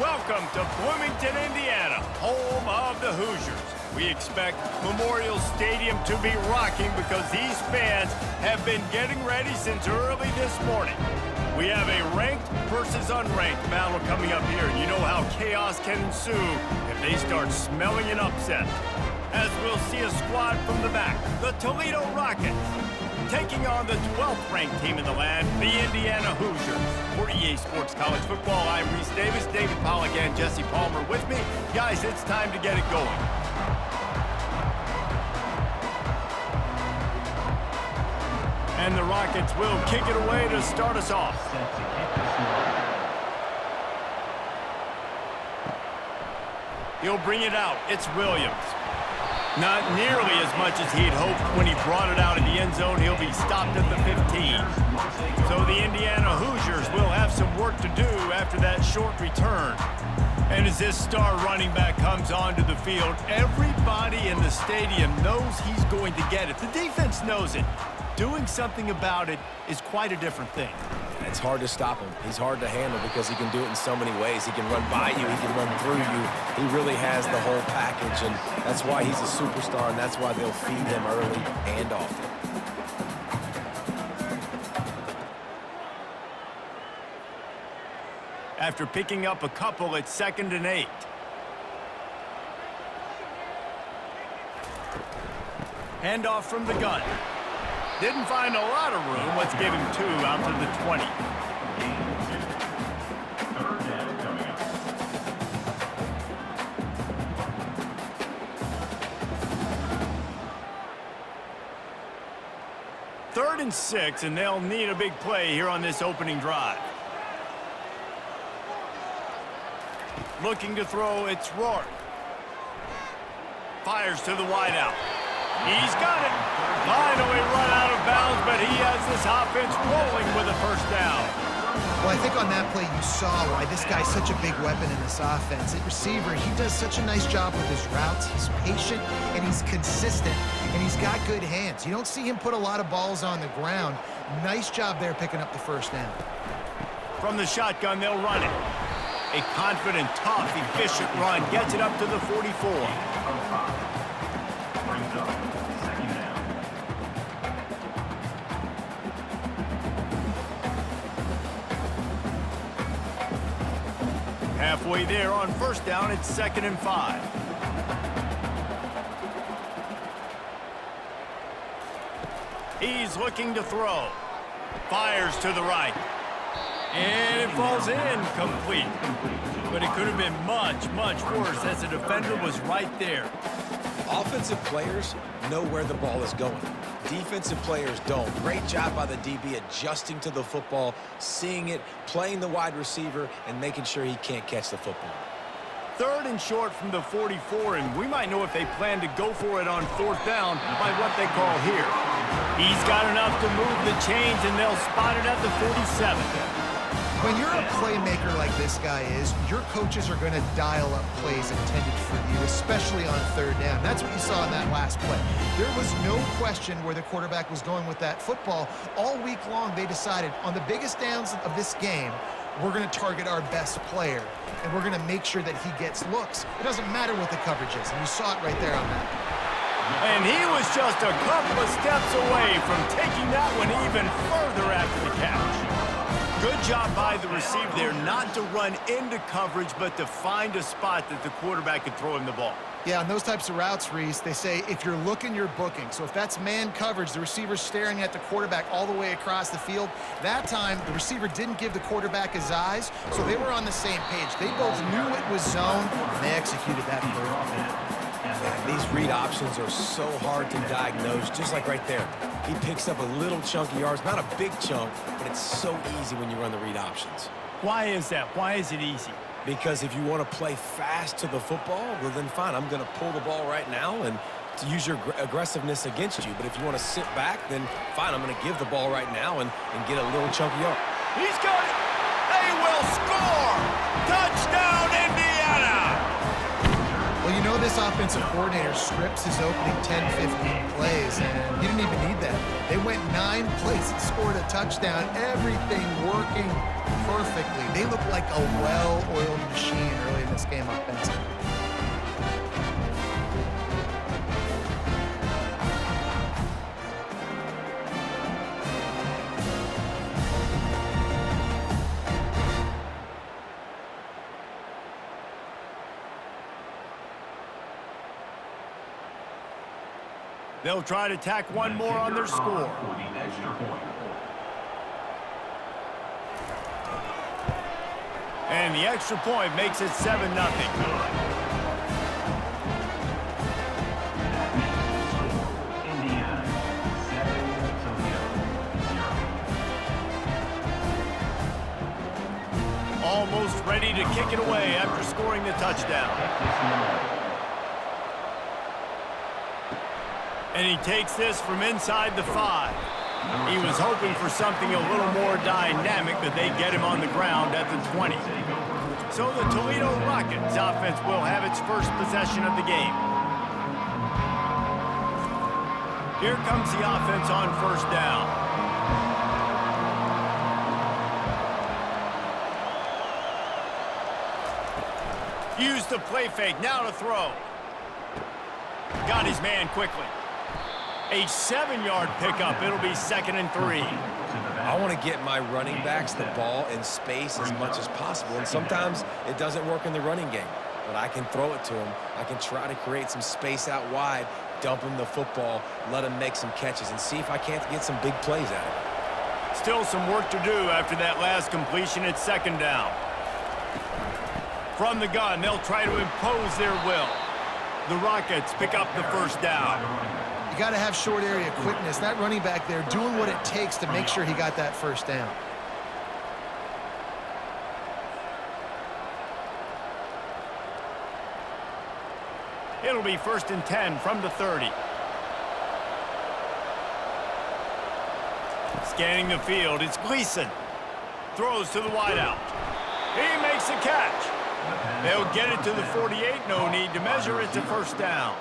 Welcome to Bloomington, Indiana, home of the Hoosiers. We expect Memorial Stadium to be rocking because these fans have been getting ready since early this morning. We have a ranked versus unranked battle coming up here. You know how chaos can ensue if they start smelling an upset. As we'll see a squad from the back, the Toledo Rockets, taking on the 12th ranked team in the land, the Indiana Hoosiers. For EA Sports College Football, I'm Reese Davis, David Pollack, and Jesse Palmer with me. Guys, it's time to get it going. And the Rockets will kick it away to start us off. He'll bring it out. It's Williams. Not nearly as much as he'd hoped when he brought it out in the end zone. He'll be stopped at the 15. So the Indiana Hoosiers will have some work to do after that short return. And as this star running back comes onto the field, everybody in the stadium knows he's going to get it. The defense knows it. Doing something about it is quite a different thing. It's hard to stop him. He's hard to handle because he can do it in so many ways. He can run by you. He can run through you. He really has the whole package, and that's why he's a superstar, and that's why they'll feed him early and often. After picking up a couple, it's 2nd and 8. Handoff from the gun. Didn't find a lot of room. Let's give him 2 out to the 20. Third and 6, and they'll need a big play here on this opening drive. Looking to throw, it's Rourke. Fires to the wideout. He's got it. Finally run out of bounds, but he has this offense rolling with a first down. Well, I think on that play you saw why this guy's such a big weapon in this offense. At receiver, he does such a nice job with his routes. He's patient, and he's consistent, and he's got good hands. You don't see him put a lot of balls on the ground. Nice job there picking up the first down. From the shotgun, they'll run it. A confident, tough, efficient run gets it up to the 44. Halfway there on first down, it's 2nd and 5. He's looking to throw. Fires to the right. And it falls incomplete. But it could have been much, much worse as the defender was right there. Offensive players know where the ball is going. Defensive players don't. Great job by the DB adjusting to the football, seeing it, playing the wide receiver, and making sure he can't catch the football. 3rd and short from the 44, and we might know if they plan to go for it on 4th down by what they call here. He's got enough to move the chains, and they'll spot it at the 47. When you're a playmaker like this guy is, your coaches are going to dial up plays intended for you, especially on 3rd down. That's what you saw in that last play. There was no question where the quarterback was going with that football. All week long, they decided on the biggest downs of this game, we're going to target our best player, and we're going to make sure that he gets looks. It doesn't matter what the coverage is, and you saw it right there on that. And he was just a couple of steps away from taking that one even further after the catch. Good job by the receiver there not to run into coverage, but to find a spot that the quarterback could throw him the ball. Yeah, on those types of routes, Reese, they say if you're looking, you're booking. So if that's man coverage, the receiver's staring at the quarterback all the way across the field. That time, the receiver didn't give the quarterback his eyes, so they were on the same page. They both knew it was zone, and they executed that perfectly. These read options are so hard to diagnose, just like right there. He picks up a little chunk of yards, not a big chunk, but it's so easy when you run the read options. Why is that? Why is it easy? Because if you want to play fast to the football, well then fine, I'm going to pull the ball right now and to use your aggressiveness against you. But if you want to sit back, then fine, I'm going to give the ball right now and get a little chunk of yard. He's got it! They will score! Touchdown, Indiana! Well, you know this offensive coordinator scripts his opening 10, 15 plays, and he didn't even need that. They went 9 plays and scored a touchdown. Everything working perfectly. They look like a well-oiled machine early in this game offensively. They'll try to tack one more on their score. And the extra point makes it 7-0. Almost ready to kick it away after scoring the touchdown. And he takes this from inside the 5. He was hoping for something a little more dynamic, but they get him on the ground at the 20. So the Toledo Rockets offense will have its first possession of the game. Here comes the offense on first down. Use the play fake, now to throw. Got his man quickly. A 7-yard pickup. It'll be 2nd and 3. I want to get my running backs the ball in space as much as possible, and sometimes it doesn't work in the running game, but I can throw it to him. I can try to create some space out wide, dump him the football, let him make some catches, and see if I can't get some big plays out of it. Still some work to do after that last completion. It's 2nd down. From the gun, they'll try to impose their will. The Rockets pick up the first down. You got to have short area quickness. That running back there doing what it takes to make sure he got that first down. It'll be 1st and 10 from the 30. Scanning the field, it's Gleason. Throws to the wideout. He makes the catch. They'll get it to the 48. No need to measure it to first down.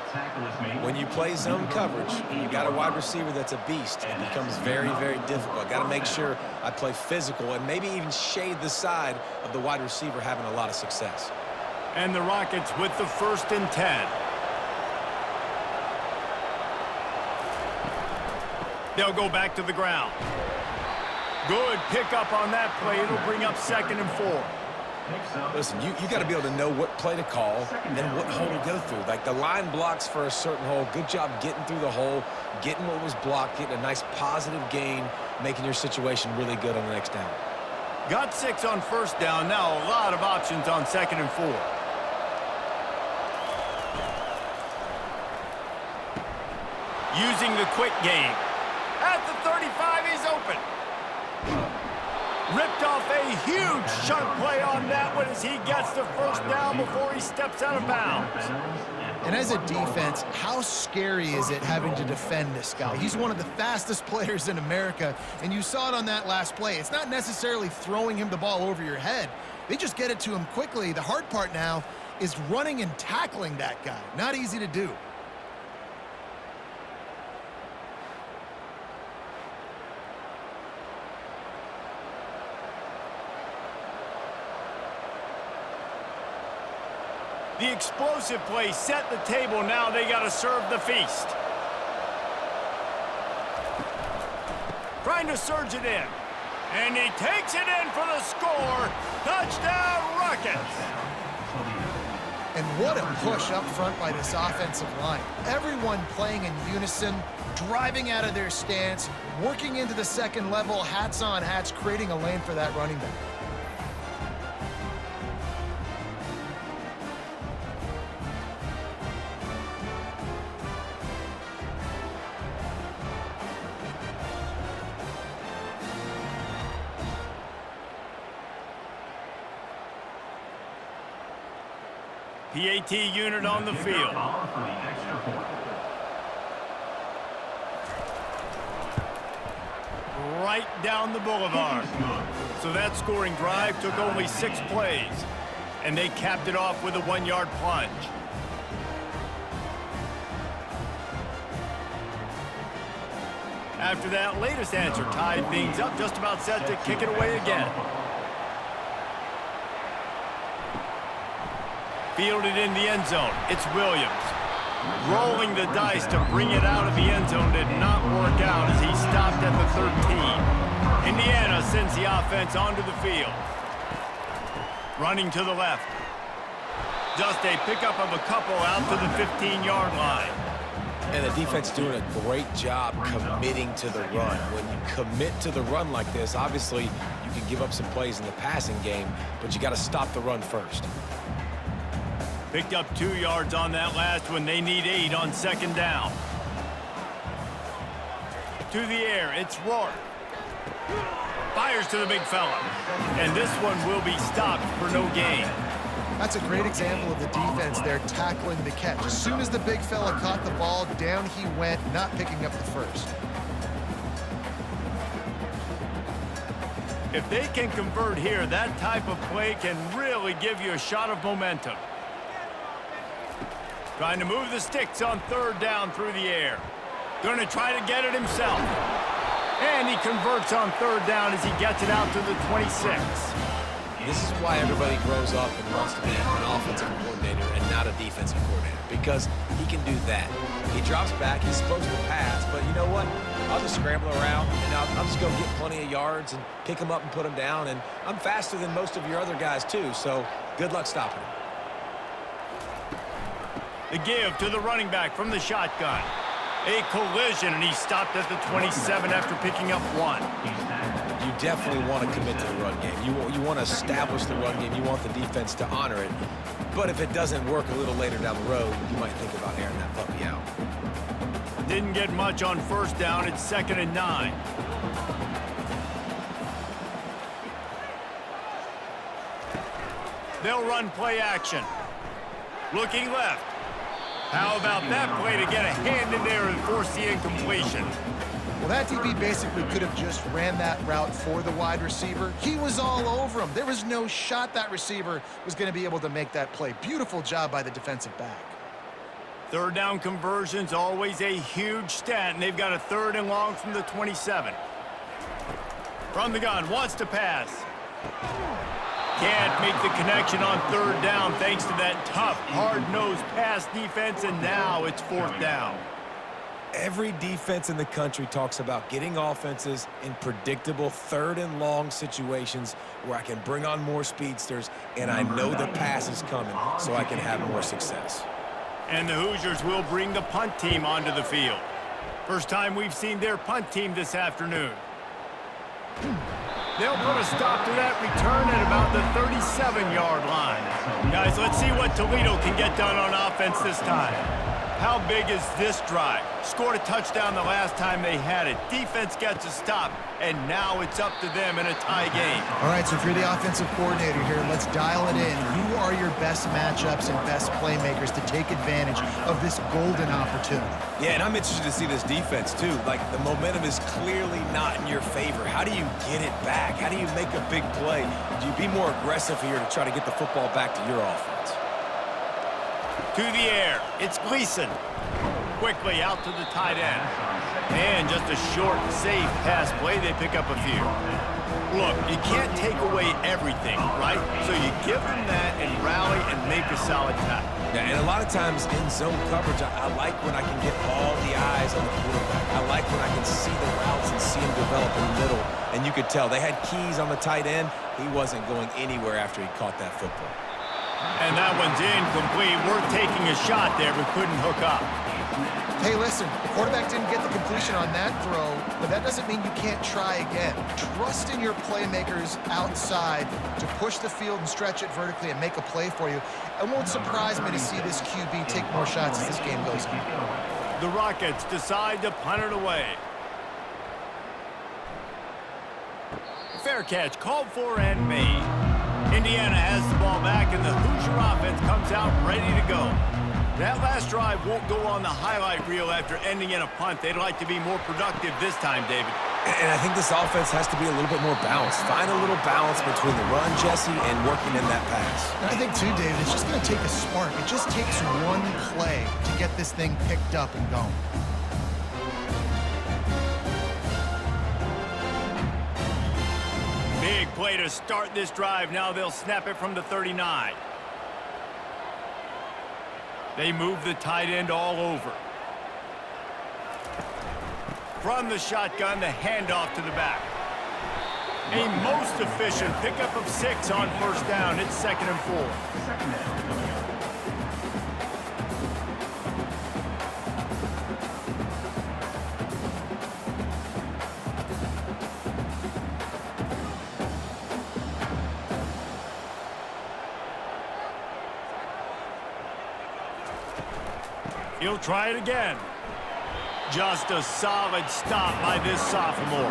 When you play zone coverage, you got a wide receiver that's a beast. It becomes very, very difficult. Got to make sure I play physical and maybe even shade the side of the wide receiver having a lot of success. And the Rockets with the 1st and 10. They'll go back to the ground. Good pickup on that play. It'll bring up 2nd and 4. Listen, you got to be able to know what play to call and what hole to go through. Like the line blocks for a certain hole. Good job getting through the hole, getting what was blocked, getting a nice positive gain, making your situation really good on the next down. Got 6 on first down. Now a lot of options on 2nd and 4. Using the quick game. At the 35, he's open. Ripped off a huge chunk play on that one as he gets the first down before he steps out of bounds. And as a defense, how scary is it having to defend this guy? He's one of the fastest players in America, and you saw it on that last play. It's not necessarily throwing him the ball over your head. They just get it to him quickly. The hard part now is running and tackling that guy. Not easy to do. The explosive play set the table. Now they got to serve the feast. Trying to surge it in. And he takes it in for the score. Touchdown, Rockets. And what a push up front by this offensive line. Everyone playing in unison, driving out of their stance, working into the second level, hats on hats, creating a lane for that running back. PAT unit on the field. Right down the boulevard. So that scoring drive took only 6 plays, and they capped it off with a 1-yard plunge. After that latest answer tied things up, just about set to kick it away again. Fielded in the end zone. It's Williams. Rolling the dice to bring it out of the end zone did not work out as he stopped at the 13. Indiana sends the offense onto the field. Running to the left. Just a pickup of a couple out to the 15-yard line. And the defense doing a great job committing to the run. When you commit to the run like this, obviously you can give up some plays in the passing game, but you got to stop the run first. Picked up 2 yards on that last one. They need 8 on second down. To the air, it's Rourke. Fires to the big fella. And this one will be stopped for no gain. That's a great example of the defense there tackling the catch. As soon as the big fella caught the ball, down he went, not picking up the first. If they can convert here, that type of play can really give you a shot of momentum. Trying to move the sticks on third down through the air. Going to try to get it himself. And he converts on third down as he gets it out to the 26. This is why everybody grows up and wants to be an offensive coordinator and not a defensive coordinator, because he can do that. He drops back, he's supposed to pass, but you know what? I'll just scramble around, and I'll just go get plenty of yards and pick them up and put them down, and I'm faster than most of your other guys too, so good luck stopping him. The give to the running back from the shotgun. A collision, and he stopped at the 27 after picking up 1. You definitely want to commit to the run game. You want to establish the run game. You want the defense to honor it. But if it doesn't work a little later down the road, you might think about airing that puppy out. Didn't get much on first down. It's 2nd and 9. They'll run play action. Looking left. How about that play to get a hand in there and force the incompletion? Well, that DB basically could have just ran that route for the wide receiver. He was all over him. There was no shot that receiver was going to be able to make that play. Beautiful job by the defensive back. Third down conversion's always a huge stat, and they've got a 3rd and long from the 27. From the gun, wants to pass. Can't make the connection on 3rd down thanks to that tough, hard-nosed pass defense, and now it's 4th down. Every defense in the country talks about getting offenses in predictable 3rd and long situations where I can bring on more speedsters and I know the pass is coming so I can have more success. And the Hoosiers will bring the punt team onto the field. First time we've seen their punt team this afternoon. They'll put a stop to that return at about the 37-yard line. Guys, let's see what Toledo can get done on offense this time. How big is this drive? Scored a touchdown the last time they had it. Defense gets a stop, and now it's up to them in a tie game. All right, so if you're the offensive coordinator here, let's dial it in. Who are your best matchups and best playmakers to take advantage of this golden opportunity? Yeah, and I'm interested to see this defense, too. Like, the momentum is clearly not in your favor. How do you get it back? How do you make a big play? Do you be more aggressive here to try to get the football back to your offense? To the air, it's Gleason. Quickly out to the tight end. And just a short, safe pass play, they pick up a few. Look, you can't take away everything, right? So you give them that and rally and make a solid tackle. Yeah, and a lot of times in zone coverage, I like when I can get all the eyes on the quarterback. I like when I can see the routes and see him develop in the middle. And you could tell they had keys on the tight end. He wasn't going anywhere after he caught that football. And that one's incomplete. Worth taking a shot there, but couldn't hook up. Hey, listen, the quarterback didn't get the completion on that throw, but that doesn't mean you can't try again. Trust in your playmakers outside to push the field and stretch it vertically and make a play for you. It won't surprise me to see this QB take more shots as this game goes on. The Rockets decide to punt it away. Fair catch called for and made. Indiana has the ball back, and the Hoosier offense comes out ready to go. That last drive won't go on the highlight reel after ending in a punt. They'd like to be more productive this time, David. And I think this offense has to be a little bit more balanced. Find a little balance between the run, Jesse, and working in that pass. And I think, too, David, it's just going to take a spark. It just takes one play to get this thing picked up and going. Big play to start this drive. Now they'll snap it from the 39. They move the tight end all over. From the shotgun, the handoff to the back. A most efficient pickup of 6 on first down. It's 2nd and 4. He'll try it again. Just a solid stop by this sophomore.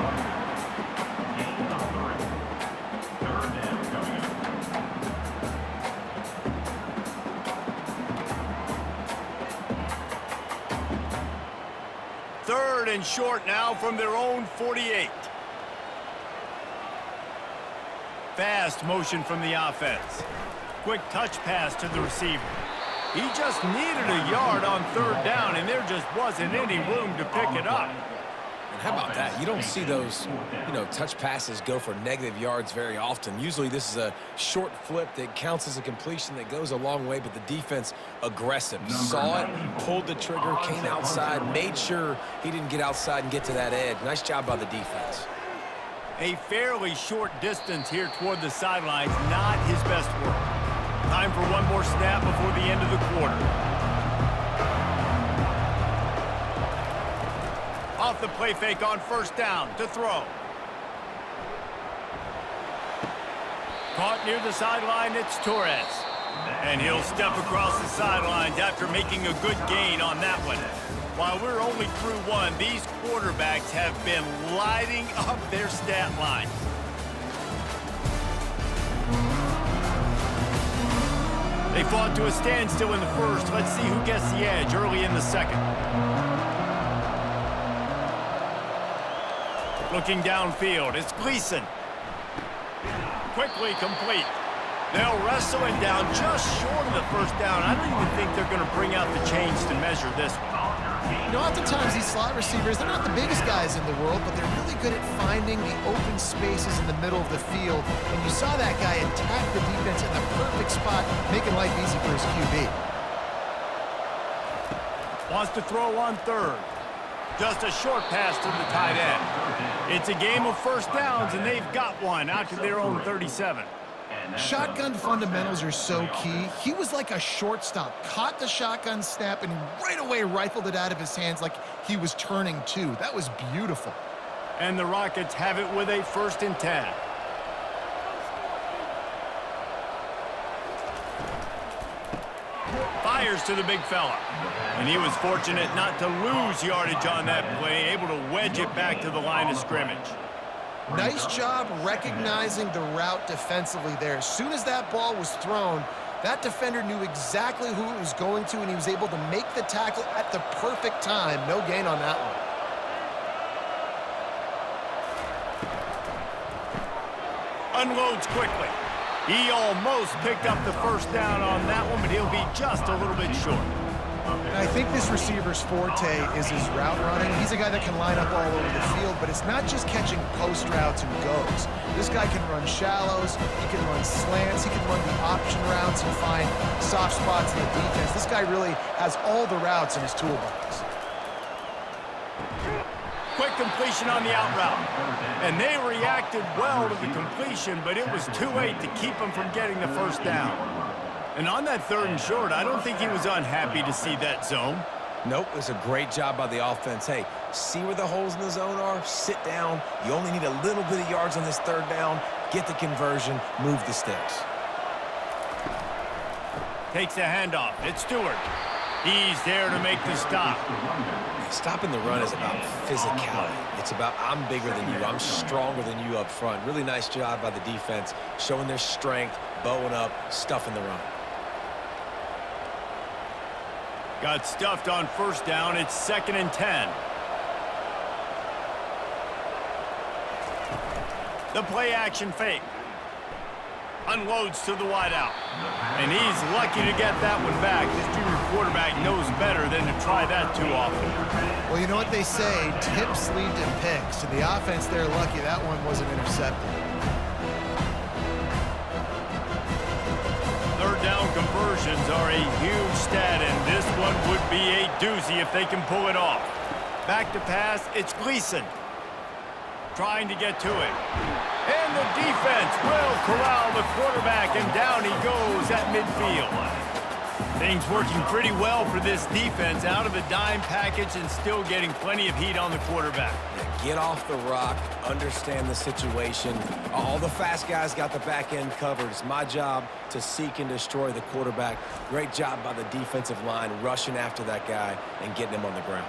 Third and short now from their own 48. Fast motion from the offense. Quick touch pass to the receiver. He just needed a yard on 3rd down, and there just wasn't any room to pick it up. And how about that? You don't see those, touch passes go for negative yards very often. Usually this is a short flip that counts as a completion that goes a long way, but the defense aggressive. Saw it, pulled the trigger, came outside, made sure he didn't get outside and get to that edge. Nice job by the defense. A fairly short distance here toward the sidelines, not his best work. Time for one more snap before the end of the quarter. Off the play fake on first down to throw. Caught near the sideline, it's Torres. And he'll step across the sidelines after making a good gain on that one. While we're only through one, these quarterbacks have been lighting up their stat line. They fought to a standstill in the first. Let's see who gets the edge early in the second. Looking downfield, it's Gleason. Quickly complete. They'll wrestle it down just short of the first down. I don't even think they're going to bring out the chains to measure this one. Oftentimes these slot receivers, they're not the biggest guys in the world, but they're really good at finding the open spaces in the middle of the field. And you saw that guy attack the defense in the perfect spot, making life easy for his QB. Wants to throw on 3rd. Just a short pass to the tight end. It's a game of first downs, and they've got one out to their own 37. Shotgun fundamentals are so key. He was like a shortstop, caught the shotgun snap, and right away rifled it out of his hands like he was turning 2. That was beautiful. And the Rockets have it with a 1st and 10. Fires to the big fella. And he was fortunate not to lose yardage on that play, able to wedge it back to the line of scrimmage. Nice job recognizing the route defensively there. As soon as that ball was thrown, that defender knew exactly who it was going to, and he was able to make the tackle at the perfect time. No gain on that one. Unloads quickly. He almost picked up the first down on that one, but he'll be just a little bit short. And I think this receiver's forte is his route running. He's a guy that can line up all over the field, but it's not just catching post routes and goes. This guy can run shallows, he can run slants, he can run the option routes and find soft spots in the defense. This guy really has all the routes in his toolbox. Quick completion on the out route. And they reacted well to the completion, but it was too late to keep him from getting the first down. And on that 3rd and short, I don't think he was unhappy to see that zone. Nope, it was a great job by the offense. Hey, see where the holes in the zone are, sit down. You only need a little bit of yards on this 3rd down, get the conversion, move the sticks. Takes the handoff. It's Stewart. He's there to make the stop. Stopping the run is about physicality. It's about I'm bigger than you, I'm stronger than you up front. Really nice job by the defense, showing their strength, bowing up, stuffing the run. Got stuffed on first down. It's 2nd and 10. The play action fake. Unloads to the wideout. And he's lucky to get that one back. This junior quarterback knows better than to try that too often. Well, you know what they say, tips lead to picks. And the offense, they're lucky that one wasn't intercepted. 3rd down conversions are a huge stat in this one would be a doozy if they can pull it off. Back to pass, it's Gleason. Trying to get to it. And the defense will corral the quarterback, and down he goes at midfield. Things working pretty well for this defense, out of the dime package and still getting plenty of heat on the quarterback. Yeah, get off the rock, understand the situation. All the fast guys got the back end covered. It's my job to seek and destroy the quarterback. Great job by the defensive line rushing after that guy and getting him on the ground.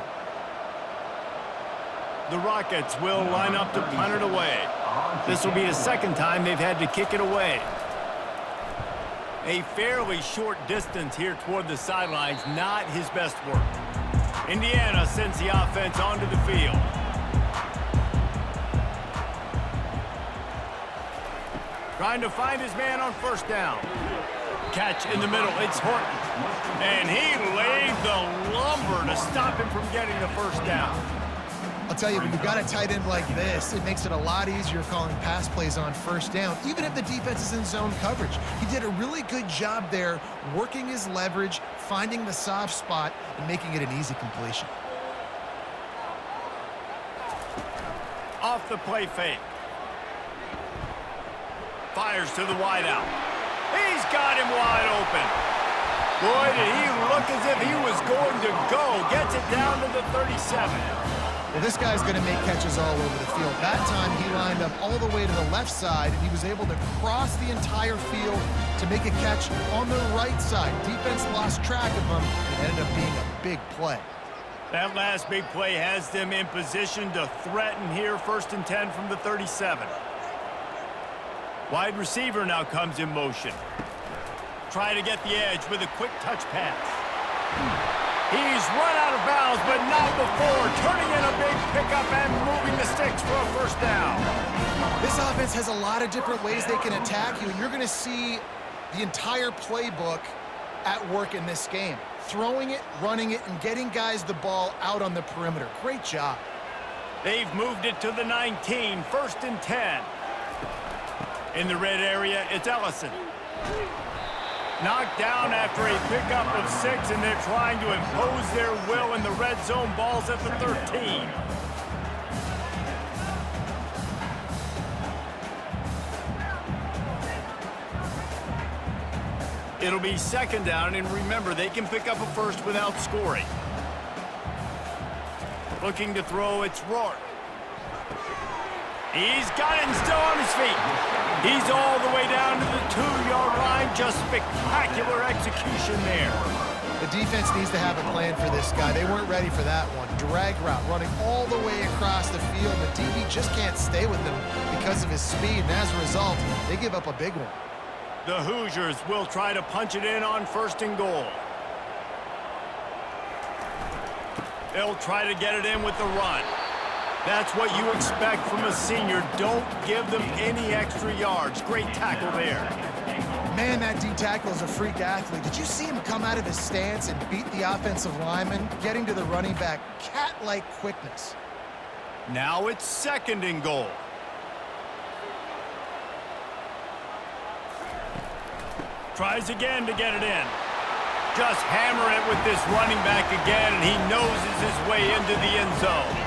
The Rockets will line up to punt it away. This will be the second time they've had to kick it away. A fairly short distance here toward the sidelines, not his best work. Indiana sends the offense onto the field. Trying to find his man on first down. Catch in the middle, it's Horton. And he laid the lumber to stop him from getting the first down. I'll tell you, when you've got a tight end like this, it makes it a lot easier calling pass plays on first down, even if the defense is in zone coverage. He did a really good job there, working his leverage, finding the soft spot, and making it an easy completion. Off the play fake. Fires to the wideout. He's got him wide open. Boy, did he look as if he was going to go. Gets it down to the 37. Well, this guy's going to make catches all over the field. That time, he lined up all the way to the left side, and he was able to cross the entire field to make a catch on the right side. Defense lost track of him, and ended up being a big play. That last big play has them in position to threaten here, 1st and 10 from the 37. Wide receiver now comes in motion. Try to get the edge with a quick touch pass. He's run out of bounds, but not before turning in a big pickup and moving the sticks for a first down. This offense has a lot of different ways they can attack you, and you're going to see the entire playbook at work in this game. Throwing it, running it, and getting guys the ball out on the perimeter. Great job. They've moved it to the 19, 1st and 10. In the red area, it's Ellison. Knocked down after a pickup of 6, and they're trying to impose their will in the red zone. Ball's at the 13. It'll be 2nd down, and remember, they can pick up a first without scoring. Looking to throw, it's Rourke. He's got it and still on his feet. He's all the way down to the 2-yard line. Just spectacular execution there. The defense needs to have a plan for this guy. They weren't ready for that one. Drag route, running all the way across the field. The DB just can't stay with him because of his speed, and as a result, they give up a big one. The Hoosiers will try to punch it in on 1st and goal. They'll try to get it in with the run. That's what you expect from a senior. Don't give them any extra yards. Great tackle there. Man, that D-tackle is a freak athlete. Did you see him come out of his stance and beat the offensive lineman, getting to the running back? Cat-like quickness. Now it's 2nd and goal. Tries again to get it in. Just hammer it with this running back again, and he noses his way into the end zone.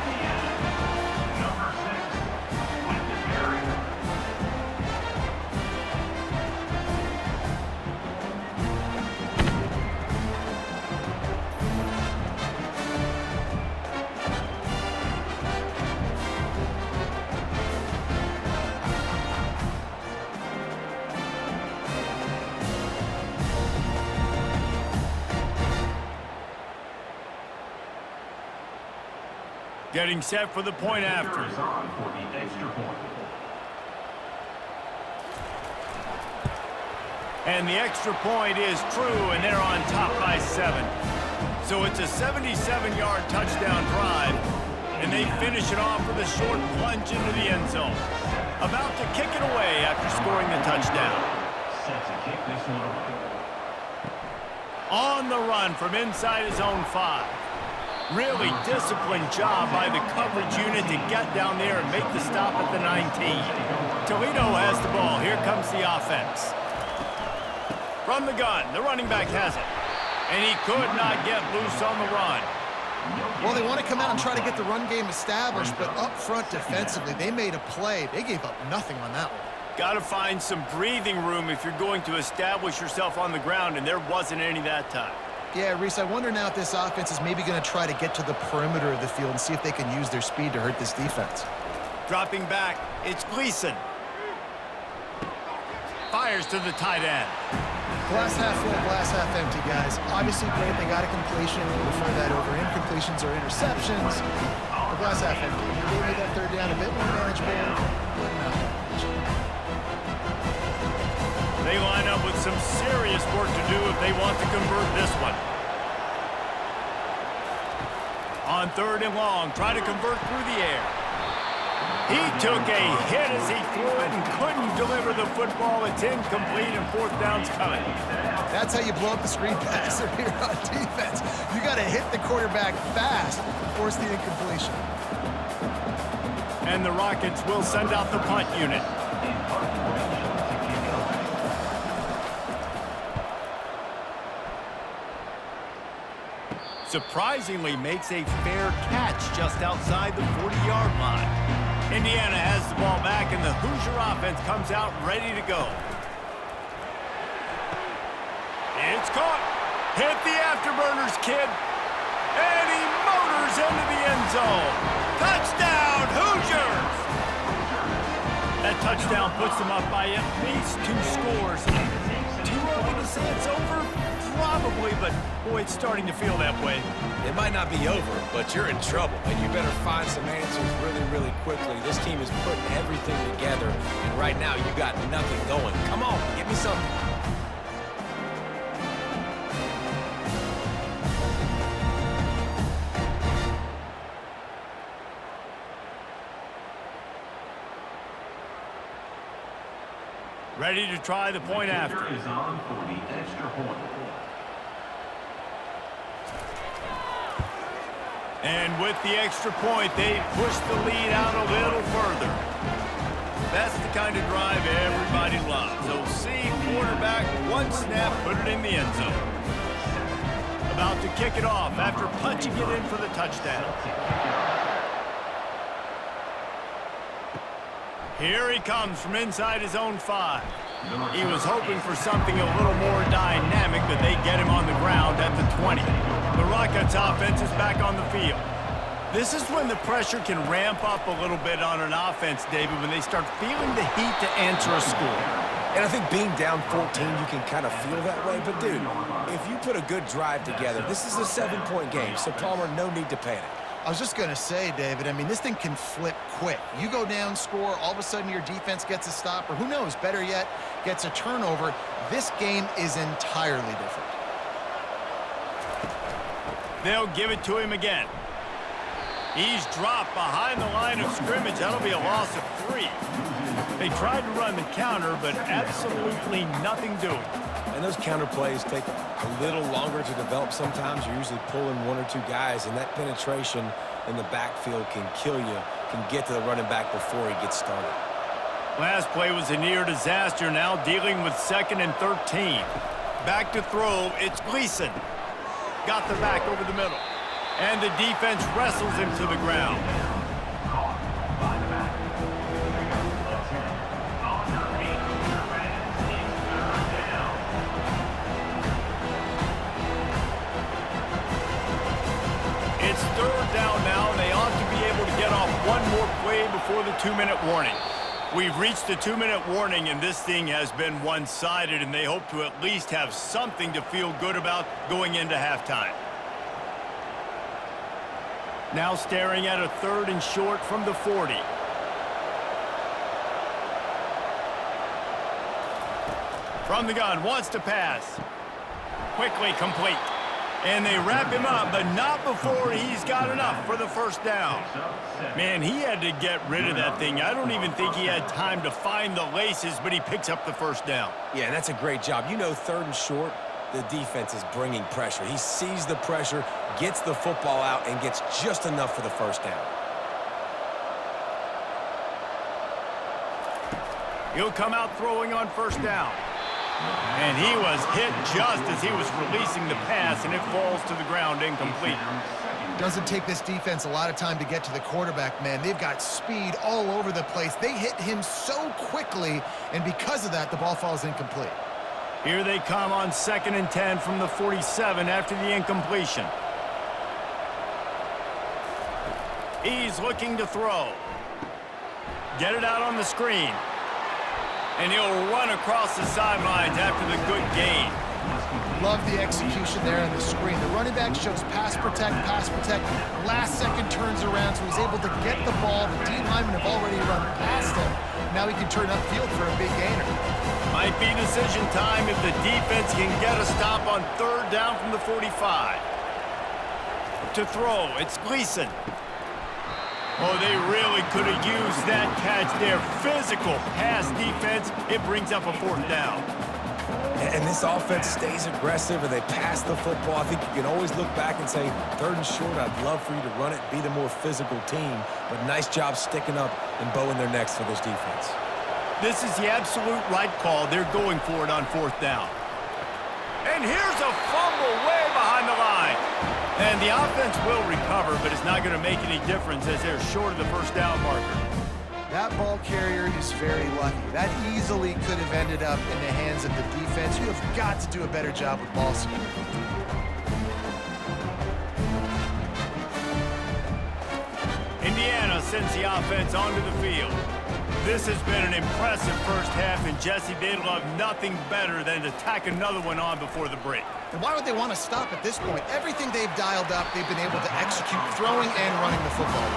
Getting set for the point after. And the extra point is true, and they're on top by 7. So it's a 77-yard touchdown drive, and they finish it off with a short plunge into the end zone. About to kick it away after scoring the touchdown. Set to kick this one away. On the run from inside his own 5. Really disciplined job by the coverage unit to get down there and make the stop at the 19. Toledo has the ball. Here comes the offense. From the gun, the running back has it. And he could not get loose on the run. Well, they want to come out and try to get the run game established, but up front defensively, they made a play. They gave up nothing on that one. Got to find some breathing room if you're going to establish yourself on the ground, and there wasn't any that time. Yeah, Reese, I wonder now if this offense is maybe going to try to get to the perimeter of the field and see if they can use their speed to hurt this defense. Dropping back, it's Gleason. Fires to the tight end. Glass half full, glass half empty, guys. Obviously great, they got a completion. We'll refer that over incompletions or interceptions. The glass half empty. They made that third down a bit more manageable, but not that much. They line up with some serious work to do if they want to convert this one. On 3rd and long, try to convert through the air. He took a hit as he threw it and couldn't deliver the football. It's incomplete and 4th down's coming. That's how you blow up the screen passer here on defense. You got to hit the quarterback fast to force the incompletion. And the Rockets will send out the punt unit. Surprisingly makes a fair catch just outside the 40-yard line. Indiana has the ball back, and the Hoosier offense comes out ready to go. It's caught. Hit the afterburners, kid. And he motors into the end zone. Touchdown, Hoosiers! That touchdown puts them up by at least 2 scores. Too early to say it's over? Probably, but boy, it's starting to feel that way. It might not be over, but you're in trouble, and you better find some answers really, really quickly. This team is putting everything together, and right now you got nothing going. Come on, give me something. Ready to try the point after. Is on for the extra point. And with the extra point, they push the lead out a little further. That's the kind of drive everybody loves. So see quarterback, one snap, put it in the end zone. About to kick it off after punching it in for the touchdown. Here he comes from inside his own 5. He was hoping for something a little more dynamic, but they get him on the ground at the 20. The Rockets offense is back on the field. This is when the pressure can ramp up a little bit on an offense, David, when they start feeling the heat to answer a score. And I think being down 14, you can kind of feel that way. But, dude, if you put a good drive together, this is a 7-point game, so Palmer, no need to panic. I was just going to say, David, I mean, this thing can flip quick. You go down, score, all of a sudden your defense gets a stop, or who knows, better yet, gets a turnover. This game is entirely different. They'll give it to him again. He's dropped behind the line of scrimmage. That'll be a loss of 3. They tried to run the counter, but absolutely nothing doing. And those counter plays take a little longer to develop sometimes. You're usually pulling 1 or 2 guys, and that penetration in the backfield can kill you, can get to the running back before he gets started. Last play was a near disaster, now dealing with 2nd and 13. Back to throw, it's Gleason. Got the back over the middle. And the defense wrestles him to the ground. It's 3rd down now, and they ought to be able to get off one more play before the 2-minute warning. We've reached the 2-minute warning, and this thing has been one-sided, and they hope to at least have something to feel good about going into halftime. Now staring at a 3rd and short from the 40. From the gun, wants to pass. Quickly complete. And they wrap him up, but not before he's got enough for the 1st down. Man, he had to get rid of that thing. I don't even think he had time to find the laces, but he picks up the 1st down. Yeah, that's a great job. You know, 3rd and short, the defense is bringing pressure. He sees the pressure, gets the football out, and gets just enough for the 1st down. He'll come out throwing on 1st down. And he was hit just as he was releasing the pass, and it falls to the ground incomplete. Doesn't take this defense a lot of time to get to the quarterback, man. They've got speed all over the place. They hit him so quickly, and because of that, the ball falls incomplete. Here they come on 2nd and 10 from the 47 after the incompletion. He's looking to throw. Get it out on the screen. And he'll run across the sidelines after the good gain. Love the execution there on the screen. The running back shows pass protect, last second turns around, so he's able to get the ball. The D linemen have already run past him. Now he can turn upfield for a big gainer. Might be decision time if the defense can get a stop on 3rd down from the 45. To throw, it's Gleason. Oh, they really could have used that catch there. Physical pass defense, it brings up a 4th down. And this offense stays aggressive and they pass the football. I think you can always look back and say, 3rd and short, I'd love for you to run it, be the more physical team. But nice job sticking up and bowing their necks for this defense. This is the absolute right call. They're going for it on 4th down. And here's a fumble way behind the line. And the offense will recover, but it's not going to make any difference as they're short of the 1st down marker. That ball carrier is very lucky. That easily could have ended up in the hands of the defense. You have got to do a better job with ball security. Indiana sends the offense onto the field. This has been an impressive first half, and Jesse, they'd love nothing better than to tack another one on before the break. And why would they want to stop at this point? Everything they've dialed up, they've been able to execute throwing and running the football.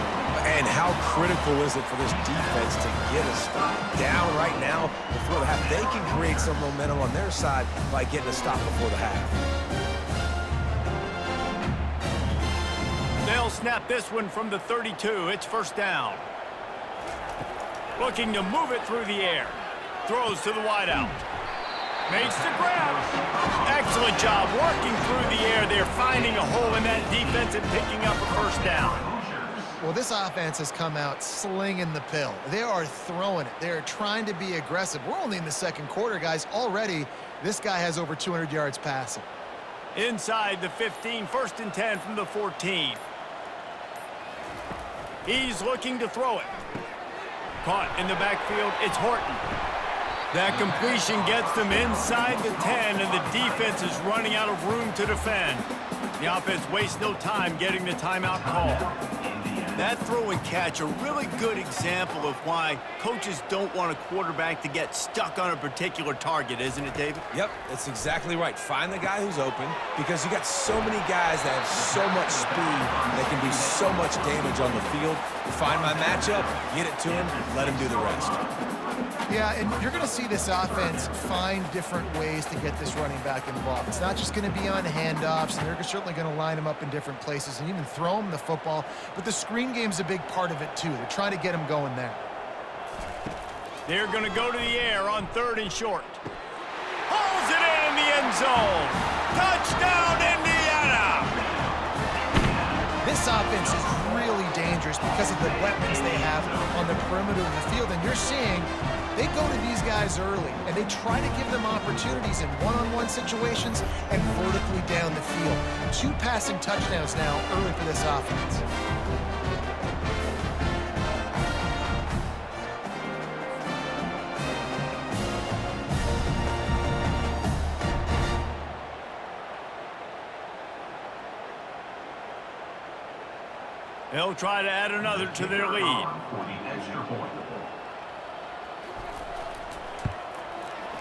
And how critical is it for this defense to get a stop down right now before the half? They can create some momentum on their side by getting a stop before the half. They'll snap this one from the 32. It's 1st down. Looking to move it through the air. Throws to the wideout. Makes the grab. Excellent job working through the air. They're finding a hole in that defense and picking up a 1st down. Well, this offense has come out slinging the pill. They are throwing it. They're trying to be aggressive. We're only in the 2nd quarter, guys. Already, this guy has over 200 yards passing. Inside the 15, 1st and 10 from the 14. He's looking to throw it. Caught in the backfield, it's Horton. That completion gets them inside the 10, and the defense is running out of room to defend. The offense wastes no time getting the timeout call. That throw and catch, a really good example of why coaches don't want a quarterback to get stuck on a particular target, isn't it, David? Yep, that's exactly right. Find the guy who's open, because you got so many guys that have so much speed that can do so much damage on the field. Find my matchup, get it to him, let him do the rest. Yeah, and you're going to see this offense find different ways to get this running back involved. It's not just going to be on handoffs, and they're certainly going to line him up in different places and even throw him the football. But the screen game's a big part of it, too. They're trying to get him going there. They're going to go to the air on 3rd and short. Hauls it in the end zone. Touchdown, Indiana! This offense is really dangerous because of the weapons they have on the perimeter of the field. And you're seeing they go to these guys early, and they try to give them opportunities in one-on-one situations and vertically down the field. 2 passing touchdowns now early for this offense. They'll try to add another to their lead.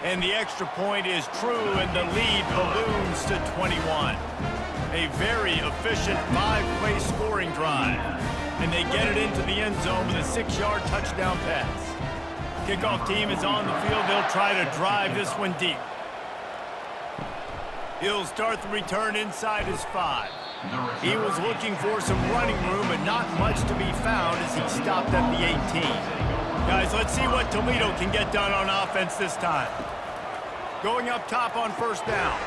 And the extra point is true, and the lead balloons to 21. A very efficient 5-play scoring drive. And they get it into the end zone with a 6-yard touchdown pass. Kickoff team is on the field. They'll try to drive this one deep. He'll start the return inside his 5. He was looking for some running room, but not much to be found as he stopped at the 18. Guys, let's see what Toledo can get done on offense this time. Going up top on 1st down.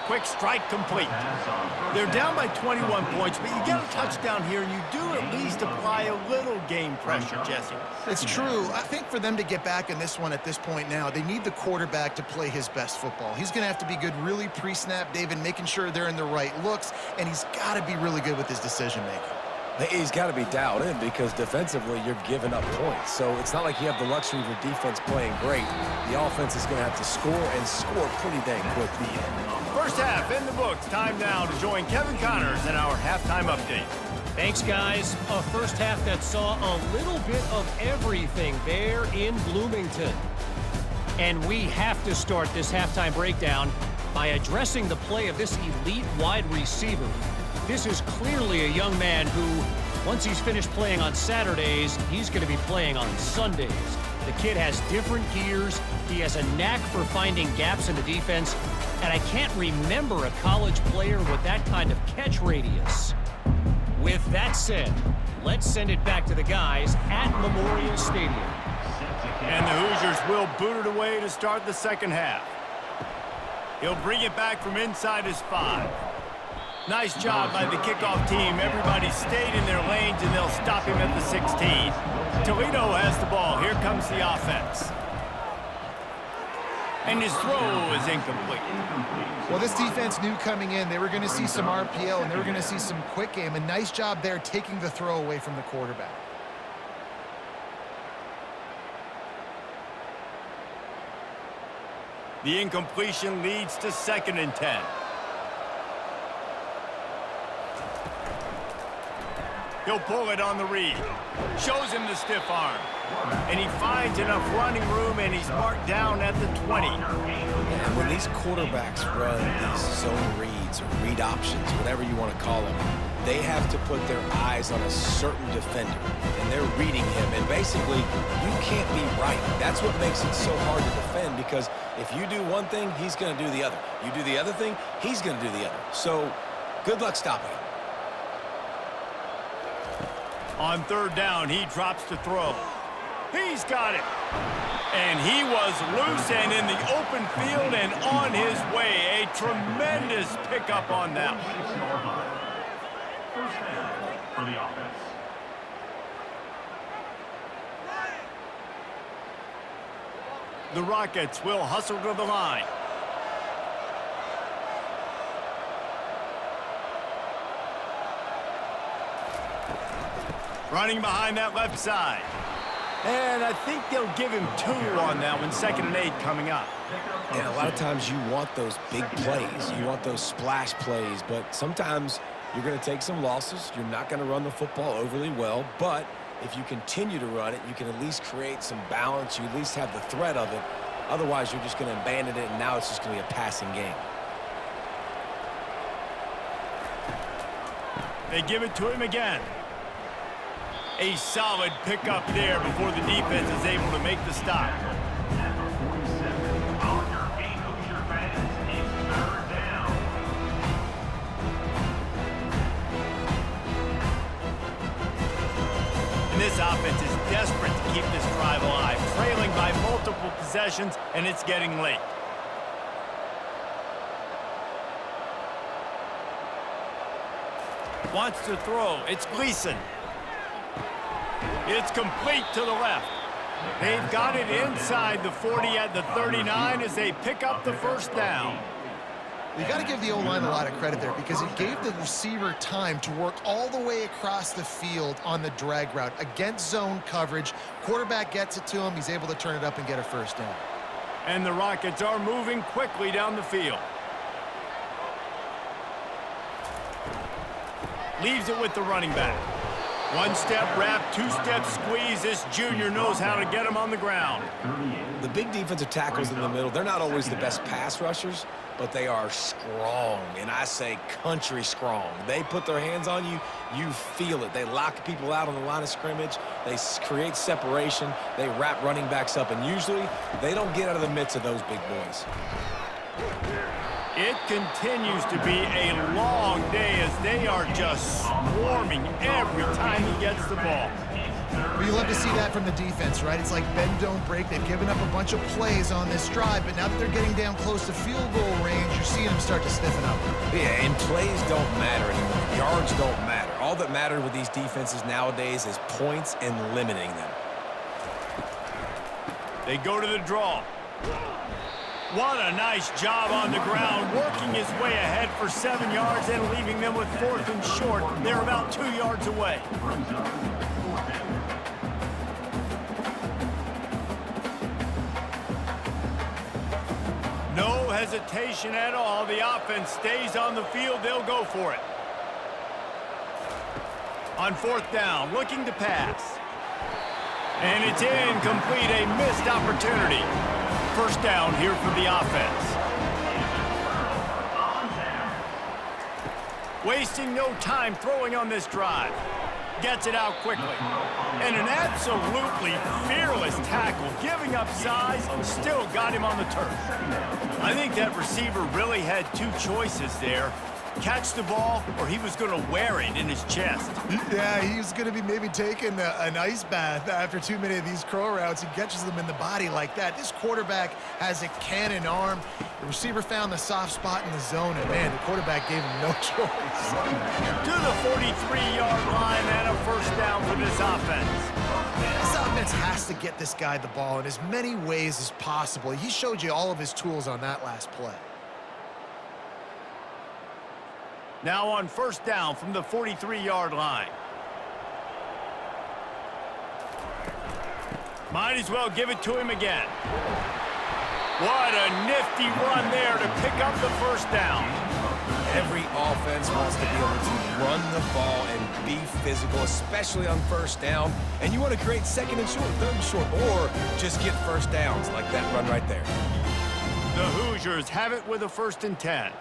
quick strike complete. They're down by 21 points, but you get a touchdown here, and you do at least apply a little game pressure, Jesse. It's true. I think for them to get back in this one at this point now, they need the quarterback to play his best football. He's going to have to be good really pre-snap, David, making sure they're in the right looks, and he's got to be really good with his decision-making. He's got to be dialed in because defensively you're giving up points. So it's not like you have the luxury of your defense playing great. The offense is going to have to score and score pretty dang quickly. First half in the books. Time now to join Kevin Connors in our halftime update. Thanks, guys. A first half that saw a little bit of everything there in Bloomington. And we have to start this halftime breakdown by addressing the play of this elite wide receiver. This is clearly a young man who, once he's finished playing on Saturdays, he's going to be playing on Sundays. The kid has different gears. He has a knack for finding gaps in the defense. And I can't remember a college player with that kind of catch radius. With that said, let's send it back to the guys at Memorial Stadium. And the Hoosiers will boot it away to start the second half. He'll bring it back from inside his 5. Nice job by the kickoff team. Everybody stayed in their lanes, and they'll stop him at the 16. Toledo has the ball. Here comes the offense. And his throw is incomplete. Well, this defense knew coming in they were going to see some RPO, and they were going to see some quick game. A nice job there taking the throw away from the quarterback. The incompletion leads to 2nd and 10. He'll pull it on the read. Shows him the stiff arm. And he finds enough running room, and he's marked down at the 20. And when these quarterbacks run these zone reads or read options, whatever you want to call them, they have to put their eyes on a certain defender. And they're reading him. And basically, you can't be right. That's what makes it so hard to defend, because if you do one thing, he's going to do the other. You do the other thing, he's going to do the other. So good luck stopping him. On 3rd down, he drops to throw. He's got it. And he was loose and in the open field and on his way. A tremendous pickup on that one. First down for the offense. The Rockets will hustle to the line. Running behind that left side. And I think they'll give him 2 on that one. 2nd and 8 coming up. And a lot of times you want those big plays. You want those splash plays. But sometimes you're going to take some losses. You're not going to run the football overly well. But if you continue to run it, you can at least create some balance. You at least have the threat of it. Otherwise, you're just going to abandon it, and now it's just going to be a passing game. They give it to him again. A solid pickup there before the defense is able to make the stop. Number 47, on your feet, Hoosier fans, it's 3rd down. And this offense is desperate to keep this drive alive, trailing by multiple possessions, and it's getting late. Wants to throw. It's Gleason. It's complete to the left. They've got it inside the 40 at the 39 as they pick up the 1st down. You got to give the O-line a lot of credit there because it gave the receiver time to work all the way across the field on the drag route against zone coverage. Quarterback gets it to him. He's able to turn it up and get a 1st down. And the Rockets are moving quickly down the field. Leaves it with the running back. 1-step wrap, 2-step squeeze. This junior knows how to get him on the ground. The big defensive tackles in the middle, they're not always the best pass rushers, but they are strong, and I say country strong. They put their hands on you, you feel it. They lock people out on the line of scrimmage. They create separation. They wrap running backs up, and usually they don't get out of the midst of those big boys. It continues to be a long day as they are just swarming every time he gets the ball. Well, you love to see that from the defense, right? It's like bend, don't break. They've given up a bunch of plays on this drive, but now that they're getting down close to field goal range, you're seeing them start to stiffen up. Yeah, and plays don't matter anymore. Yards don't matter. All that matters with these defenses nowadays is points and limiting them. They go to the draw. What a nice job on the ground, working his way ahead for 7 yards and leaving them with 4th and short. They're about 2 yards away. No hesitation at all. The offense stays on the field. They'll go for it. On 4th down, looking to pass. And it's incomplete, a missed opportunity. First down here for the offense. Wasting no time throwing on this drive. Gets it out quickly. And an absolutely fearless tackle, giving up size, still got him on the turf. I think that receiver really had 2 choices there. Catch the ball, or he was going to wear it in his chest. Yeah, he was going to be maybe taking an ice bath after too many of these curl routes. He catches them in the body like that. This quarterback has a cannon arm. The receiver found the soft spot in the zone, and man, the quarterback gave him no choice. To the 43-yard line and a first down for this offense. This offense has to get this guy the ball in as many ways as possible. He showed you all of his tools on that last play. Now on first down from the 43-yard line. Might as well give it to him again. What a nifty run there to pick up the first down. Every offense wants to be able to run the ball and be physical, especially on first down. And you want to create 2nd and short, 3rd and short, or just get first downs like that run right there. The Hoosiers have it with a 1st and 10.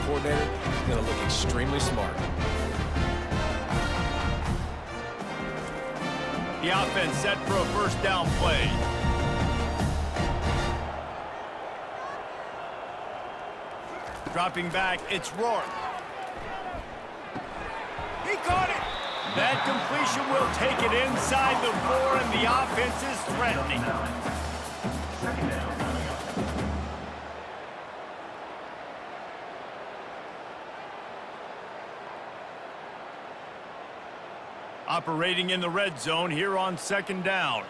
coordinator is going to look extremely smart. The offense set for a first down play. Dropping back, it's Rourke. He caught it. That completion will take it inside the 4, and the offense is threatening. Second down coming up. Operating in the red zone here on second down.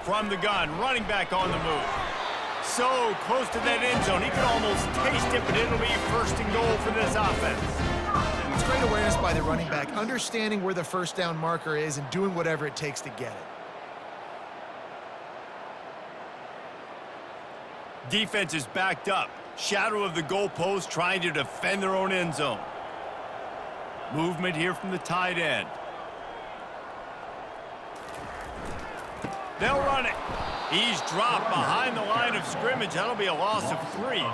From the gun, running back on the move. So close to that end zone, he could almost taste it, but it'll be first and goal for this offense. It's great awareness by the running back, understanding where the first down marker is and doing whatever it takes to get it. Defense is backed up. Shadow of the goalpost trying to defend their own end zone. Movement here from the tight end. They'll run it. He's dropped behind the line of scrimmage. That'll be a loss of 3.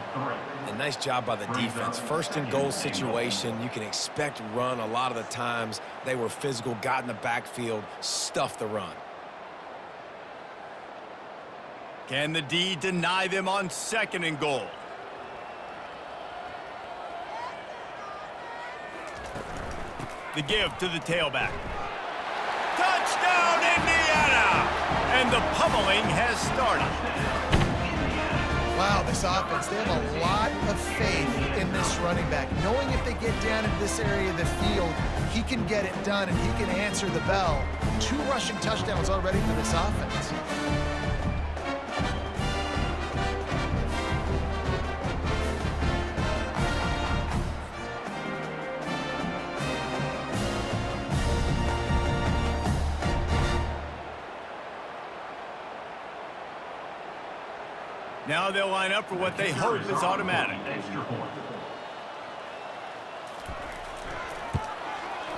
And nice job by the defense. First and goal situation, you can expect run a lot of the times. They were physical, got in the backfield, stuffed the run. Can the D deny them on second and goal? The give to the tailback. Touchdown, Indiana! And the pummeling has started. Wow, this offense, they have a lot of faith in this running back. Knowing if they get down into this area of the field, he can get it done and he can answer the bell. 2 rushing touchdowns already for this offense. Now they'll line up for what they hope is automatic. Extra point.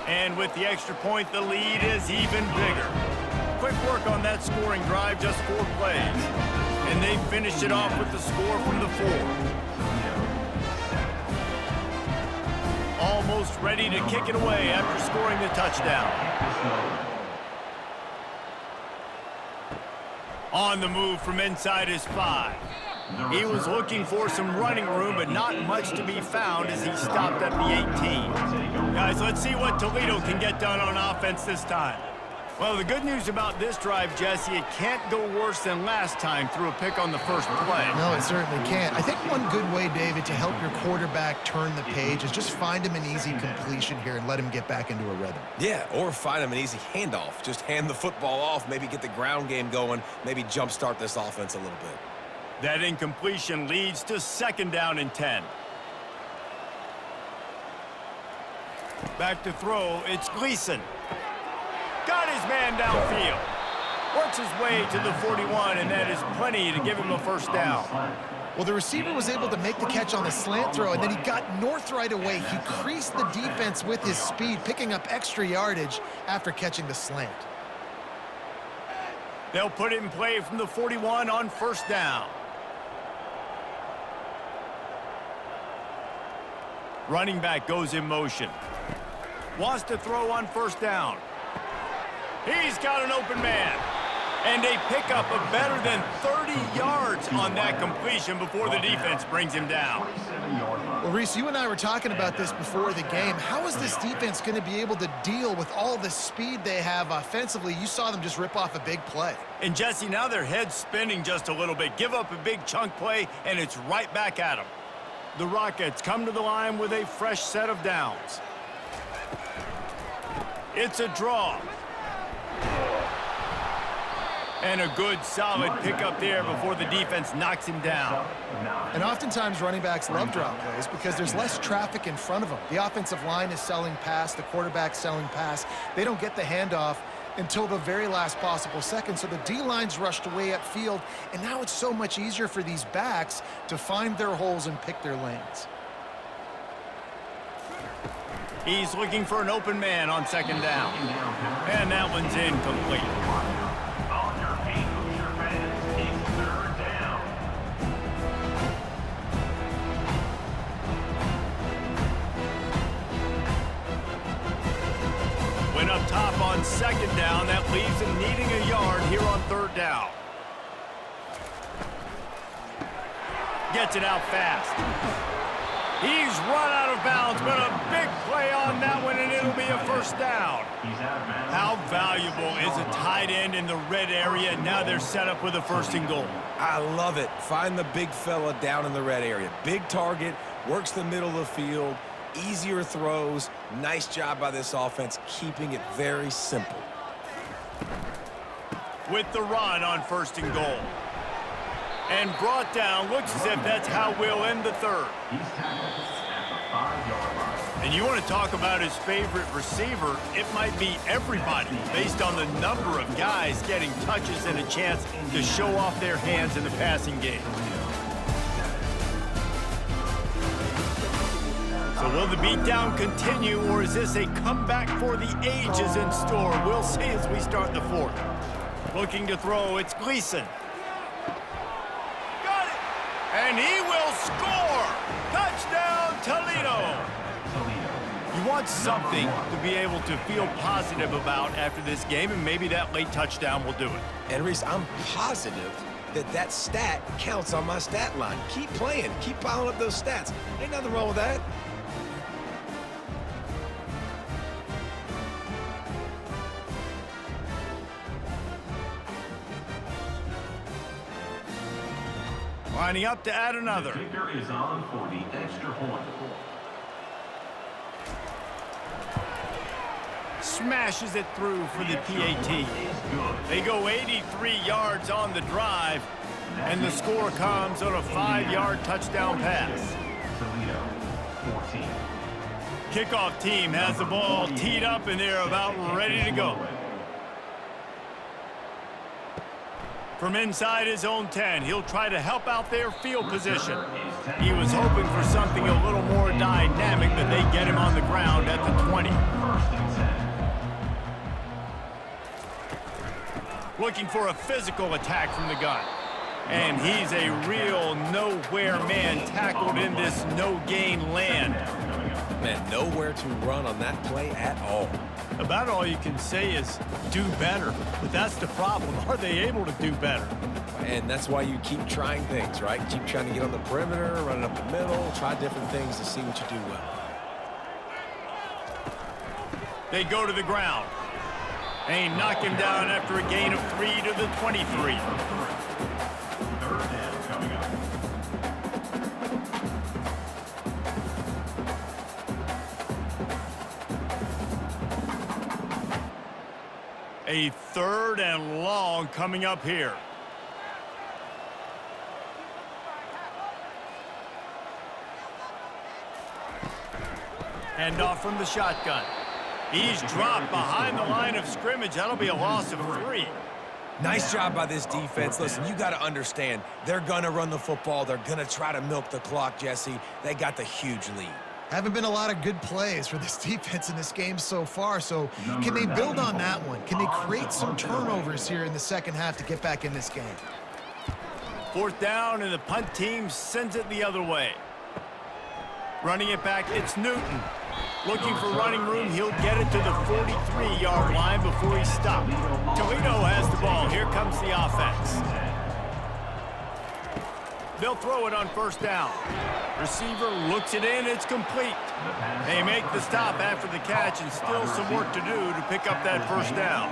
And with the extra point, the lead is even bigger. Quick work on that scoring drive, just 4 plays. And they finish it off with the score from the 4. Almost ready to kick it away after scoring the touchdown. On the move from inside his 5. He was looking for some running room, but not much to be found as he stopped at the 18. Guys, let's see what Toledo can get done on offense this time. Well, the good news about this drive, Jesse, it can't go worse than last time through a pick on the first play. No, it certainly can't. I think one good way, David, to help your quarterback turn the page is just find him an easy completion here and let him get back into a rhythm. Yeah, or find him an easy handoff. Just hand the football off, maybe get the ground game going, maybe jumpstart this offense a little bit. That incompletion leads to second down and 10. Back to throw, it's Gleason. Got his man downfield. Works his way to the 41, and that is plenty to give him a first down. Well, the receiver was able to make the catch on the slant throw, and then he got north right away. He creased the defense with his speed, picking up extra yardage after catching the slant. They'll put it in play from the 41 on first down. Running back goes in motion. Wants to throw on first down. He's got an open man. And they pick up a better than 30 yards on that completion before the defense brings him down. Well, Reese, you and I were talking about this before the game. How is this defense going to be able to deal with all the speed they have offensively? You saw them just rip off a big play. And Jesse, now their head's spinning just a little bit. Give up a big chunk play, and it's right back at them. The Rockets come to the line with a fresh set of downs. It's a draw. And a good, solid pickup there before the defense knocks him down. And oftentimes running backs love drop plays because there's less traffic in front of them. The offensive line is selling pass, the quarterback's selling pass. They don't get the handoff until the very last possible second. So the D-line's rushed away upfield, and now it's so much easier for these backs to find their holes and pick their lanes. He's looking for an open man on second down. And that one's incomplete. On your feet, Hoosier fans, it's third down. on second down. That leaves him needing a yard here on third down. Gets it out fast. He's run out of bounds, but a big play on that one, and it'll be a first down. How valuable is a tight end in the red area? Now they're set up with a first and goal. I love it. Find the big fella down in the red area. Big target, works the middle of the field, easier throws. Nice job by this offense, keeping it very simple. With the run on first and goal. And brought down, looks as if that's how we'll end the third. He's tackled at the 5-yard line. And you want to talk about his favorite receiver, it might be everybody, based on the number of guys getting touches and a chance to show off their hands in the passing game. So will the beatdown continue, or is this a comeback for the ages in store? We'll see as we start the fourth. Looking to throw, it's Gleason. Got it! And he will score! Touchdown, Toledo! You want something to be able to feel positive about after this game, and maybe that late touchdown will do it. And Reese, I'm positive that stat counts on my stat line. Keep playing. Keep piling up those stats. Ain't nothing wrong with that. Lining up to add another. The kicker is on for the extra point. Smashes it through for the PAT. They go 83 yards on the drive, and the score comes on a 5-yard touchdown pass. Toledo, 14. Kickoff team has the ball teed up, and they're about ready to go. From inside his own 10, he'll try to help out their field position. He was hoping for something a little more dynamic, but they get him on the ground at the 20. Looking for a physical attack from the gun. And he's a real nowhere man, tackled in this no-gain land. Man, nowhere to run on that play at all. About all you can say is do better. But that's the problem. Are they able to do better? And that's why you keep trying things, right? Keep trying to get on the perimeter, running up the middle, try different things to see what you do well. They go to the ground. They knock him down after a gain of 3 to the 23. Third down coming up. A third and long coming up here. Hand off from the shotgun. He's dropped behind the line of scrimmage. That'll be a loss of 3. Nice job by this defense. Listen, you got to understand, they're going to run the football. They're going to try to milk the clock, Jesse. They got the huge lead. Haven't been a lot of good plays for this defense in this game so far, so can they build on that one? Can they create some turnovers here in the second half to get back in this game? Fourth down, and the punt team sends it the other way. Running it back, it's Newton. Looking for running room, he'll get it to the 43-yard line before he stopped. Toledo has the ball. Here comes the offense. They'll throw it on first down. Receiver looks it in, it's complete. They make the stop after the catch, and still some work to do to pick up that first down.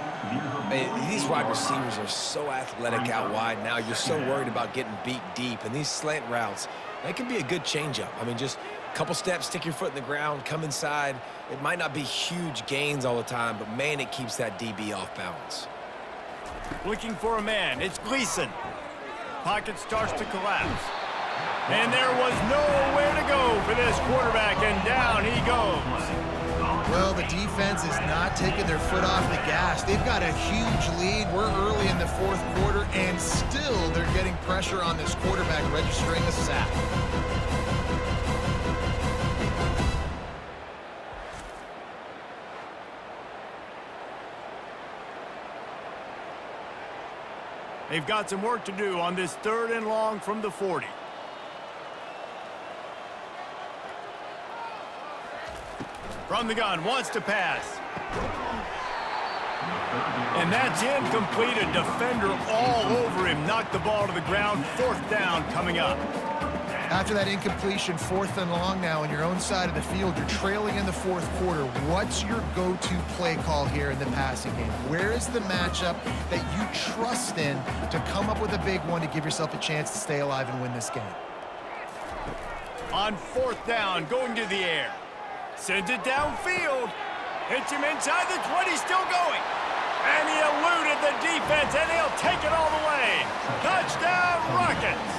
Man, these wide receivers are so athletic out wide now. You're so worried about getting beat deep, and these slant routes, they can be a good changeup. I mean, just a couple steps, stick your foot in the ground, come inside. It might not be huge gains all the time, but man, it keeps that DB off balance. Looking for a man, it's Gleason. Pocket starts to collapse. And there was nowhere to go for this quarterback, and down he goes. Well, the defense is not taking their foot off the gas. They've got a huge lead. We're early in the fourth quarter, and still they're getting pressure on this quarterback, registering a sack. They've got some work to do on this third and long from the 40. From the gun, wants to pass. And that's incomplete. A defender all over him. Knocked the ball to the ground. 4th down coming up. After that incompletion, 4th and long now on your own side of the field, you're trailing in the 4th quarter. What's your go-to play call here in the passing game? Where is the matchup that you trust in to come up with a big one to give yourself a chance to stay alive and win this game? On 4th down, going to the air. Sends it downfield. Hits him inside the 20, still going. And he eluded the defense, and he'll take it all the way. Touchdown, Rockets.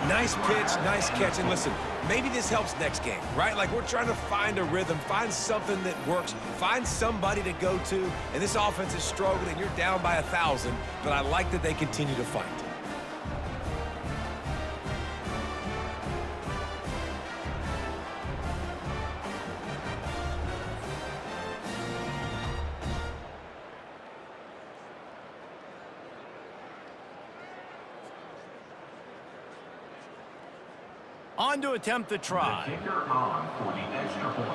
Nice pitch, nice catch, and listen, maybe this helps next game, right? Like we're trying to find a rhythm, find something that works, find somebody to go to, and this offense is struggling, and you're down by 1,000, but I like that they continue to fight. On to attempt the try. The kicker on for the extra point.